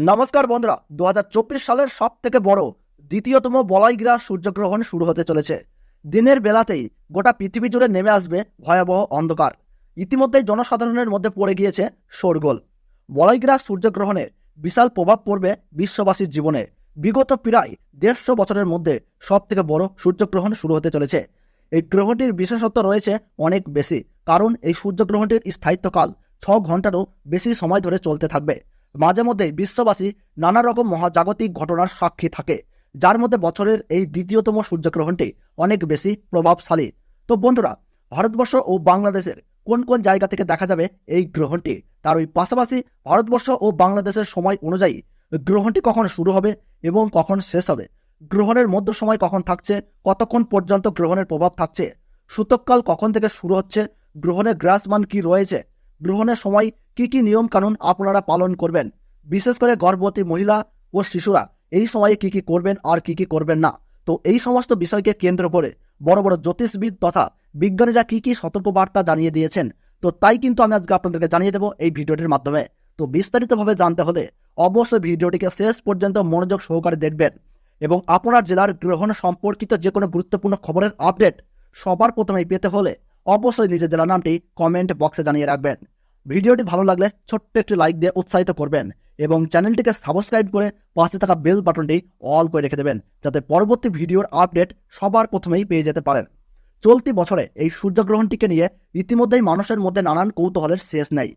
নমস্কার বন্ধুরা, 2024 সালের সব থেকে বড় দ্বিতীয়তম বলয়গ্রাস সূর্যগ্রহণ শুরু হতে চলেছে। দিনের বেলাতেই গোটা পৃথিবী জুড়ে নেমে আসবে ভয়াবহ অন্ধকার। ইতিমধ্যেই জনসাধারণের মধ্যে পড়ে গিয়েছে শোরগোল। বলয়গ্রাস সূর্যগ্রহণের বিশাল প্রভাব পড়বে বিশ্ববাসীর জীবনে। বিগত প্রায় 150 বছরের মধ্যে সব থেকে বড় সূর্যগ্রহণ শুরু হতে চলেছে। এই গ্রহণটির বিশেষত্ব রয়েছে অনেক বেশি, কারণ এই সূর্যগ্রহণটির স্থায়িত্বকাল 6 ঘন্টারও বেশি সময় ধরে চলতে থাকবে। মাঝে মধ্যে বিশ্ববাসী নানা রকম মহাজাগতিক ঘটনার সাক্ষী থাকে, যার মধ্যে বছরের এই দ্বিতীয়তম সূর্যগ্রহণটি অনেক বেশি প্রভাবশালী। তো বন্ধুরা, ভারতবর্ষ ও বাংলাদেশের কোন কোন জায়গা থেকে দেখা যাবে এই গ্রহণটি, তার ওই পাশাপাশি ভারতবর্ষ ও বাংলাদেশের সময় অনুযায়ী গ্রহণটি কখন শুরু হবে এবং কখন শেষ হবে, গ্রহণের মধ্য সময় কখন থাকছে, কতক্ষণ পর্যন্ত গ্রহণের প্রভাব থাকছে, সূতককাল কখন থেকে শুরু হচ্ছে, গ্রহণের গ্রাসমান কি রয়েছে, গ্রহণের সময় কি কি নিয়ম কানুন আপনারা পালন করবেন, বিশেষ করে গর্ভবতী মহিলা ও শিশুরা এই সময়ে কি কি করবেন আর কি কি করবেন না। তো এই সমস্ত বিষয়কে কেন্দ্র করে বড় বড় জ্যোতিষবিদ তথা বিজ্ঞানীরা কি কি সতর্কবার্তা জানিয়ে দিয়েছেন, তো তাই কিন্তু আমি আজকে আপনাদেরকে জানিয়ে দেবো এই ভিডিওটির মাধ্যমে। তো বিস্তারিতভাবে জানতে হলে অবশ্যই ভিডিওটিকে শেষ পর্যন্ত মনোযোগ সহকারে দেখবেন এবং আপনার জেলার গ্রহণ সম্পর্কিত যে কোনো গুরুত্বপূর্ণ খবরের আপডেট সবার প্রথমেই পেতে হলে অবশ্যই নিজের জেলার নামটি কমেন্ট বক্সে জানিয়ে রাখবেন। ভিডিওটি ভালো লাগলে ছোট্ট একটি লাইক দিয়ে উৎসাহিত করবেন এবং চ্যানেলটিকে সাবস্ক্রাইব করে পাশে থাকা বেল বাটনটি অল করে রেখে দেবেন, যাতে পরবর্তী ভিডিওর আপডেট সবার প্রথমেই পেয়ে যেতে পারেন। চলতি বছরে এই সূর্যগ্রহণটিকে নিয়ে ইতিমধ্যেই মানুষের মধ্যে নানান কৌতূহলের শেষ নেই।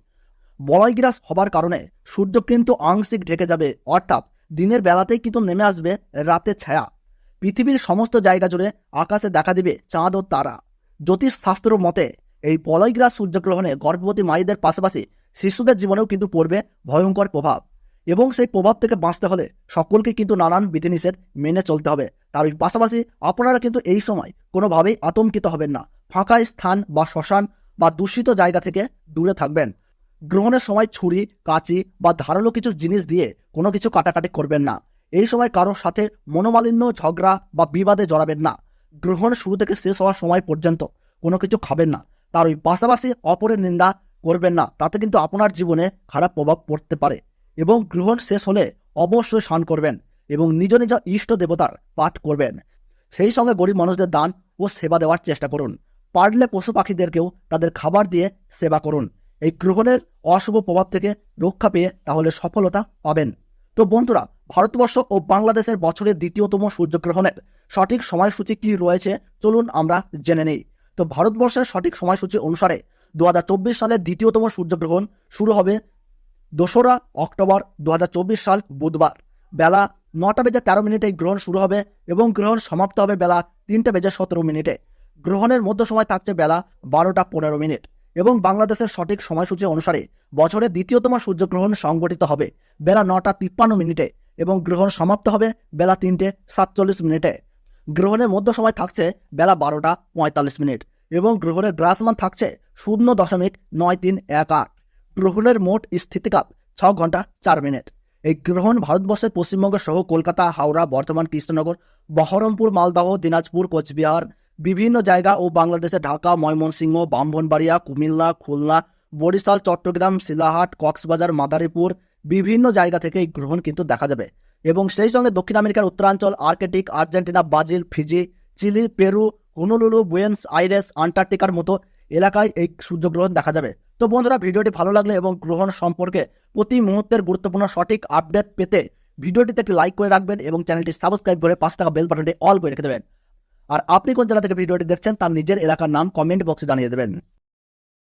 বলয়গ্রাস হবার কারণে সূর্য কিন্তু আংশিক ঢেকে যাবে, অর্থাৎ দিনের বেলাতেই কিন্তু নেমে আসবে রাতের ছায়া। পৃথিবীর সমস্ত জায়গা জুড়ে আকাশে দেখা দিবে চাঁদ ও তারা। জ্যোতিষ শাস্ত্র মতে এই বলয়গ্রাস সূর্যগ্রহণে গর্ভবতী মায়েদের পাশাপাশি শিশুদের জীবনেও কিন্তু পড়বে ভয়ঙ্কর প্রভাব, এবং সেই প্রভাব থেকে বাঁচতে হলে সকলকে কিন্তু নানান বিধিনিষেধ মেনে চলতে হবে। তার পাশাপাশি আপনারা কিন্তু এই সময় কোনোভাবেই আতঙ্কিত হবেন না। ফাঁকা স্থান বা শ্মশান বা দূষিত জায়গা থেকে দূরে থাকবেন। গ্রহণের সময় ছুরি, কাঁচি বা ধারালো কিছু জিনিস দিয়ে কোনো কিছু কাটাকাটি করবেন না। এই সময় কারোর সাথে মনোমালিন্য, ঝগড়া বা বিবাদে জড়াবেন না। গ্রহণ শুরু থেকে শেষ হওয়ার সময় পর্যন্ত কোনো কিছু খাবেন না। তার ওই পাশাপাশি অপরের নিন্দা করবেন না, তাতে কিন্তু আপনার জীবনে খারাপ প্রভাব পড়তে পারে। এবং গ্রহণ শেষ হলে অবশ্যই স্নান করবেন এবং নিজ নিজ ইষ্ট দেবতার পাঠ করবেন। সেই সঙ্গে গরিব মানুষদের দান ও সেবা দেওয়ার চেষ্টা করুন। পারলে পশু পাখিদেরকেও তাদের খাবার দিয়ে সেবা করুন। এই গ্রহণের অশুভ প্রভাব থেকে রক্ষা পেয়ে তাহলে সফলতা পাবেন। তো বন্ধুরা, ভারতবর্ষ ও বাংলাদেশের বছরের দ্বিতীয়তম সূর্যগ্রহণের সঠিক সময়সূচি কি রয়েছে চলুন আমরা জেনে নেই। তো ভারতবর্ষের সঠিক সময়সূচি অনুসারে 2024 সালের দ্বিতীয়তম সূর্যগ্রহণ শুরু হবে 2রা অক্টোবর 2024 সাল বুধবার বেলা 9:13 এই গ্রহণ শুরু হবে এবং গ্রহণ সমাপ্ত হবে বেলা 3:17। গ্রহণের মধ্য সময় থাকছে বেলা 12:15 এবং বাংলাদেশের সঠিক সময়সূচি অনুসারে বছরের দ্বিতীয়তম সূর্যগ্রহণ সংঘটিত হবে বেলা 9:53 এবং গ্রহণ সমাপ্ত হবে বেলা 3:47। গ্রহণের মধ্য সময় থাকছে বেলা 12:45 এবং গ্রহণের গ্রাসমান থাকছে 0.9318। গ্রহণের মোট স্থিতিকাল 6 ঘন্টা 4 মিনিট। এই গ্রহণ ভারতবর্ষের পশ্চিমবঙ্গ সহ কলকাতা, হাওড়া, বর্ধমান, কৃষ্ণনগর, বহরমপুর, মালদহ, দিনাজপুর, কোচবিহার, বিভিন্ন জায়গা ও বাংলাদেশের ঢাকা, ময়মনসিংহ, ব্রাহ্মণবাড়িয়া, কুমিল্লা, খুলনা, বরিশাল, চট্টগ্রাম, শিলাহাট, কক্সবাজার, মাদারীপুর বিভিন্ন জায়গা থেকে এই গ্রহণ কিন্তু দেখা যাবে। এবং সেই সঙ্গে দক্ষিণ আমেরিকার উত্তরাঞ্চল, Arctic, Argentina, Brazil, Fiji, Chile, Peru, Honolulu, Buenos Aires, আন্টার্কটিকার মতো এলাকায় এই সূর্যগ্রহণ দেখা যাবে। তো বন্ধুরা, ভিডিওটি ভালো লাগলে এবং গ্রহণ সম্পর্কে প্রতি মুহূর্তের গুরুত্বপূর্ণ সঠিক আপডেট পেতে ভিডিওটিতে একটি লাইক করে রাখবেন এবং চ্যানেলটি সাবস্ক্রাইব করে পাশে থাকা বেল বাটনটি অল করে রেখে দেবেন। আর আপনি কোন জেলা থেকে ভিডিওটি দেখছেন তার নিজের এলাকার নাম কমেন্ট বক্সে জানিয়ে দেবেন।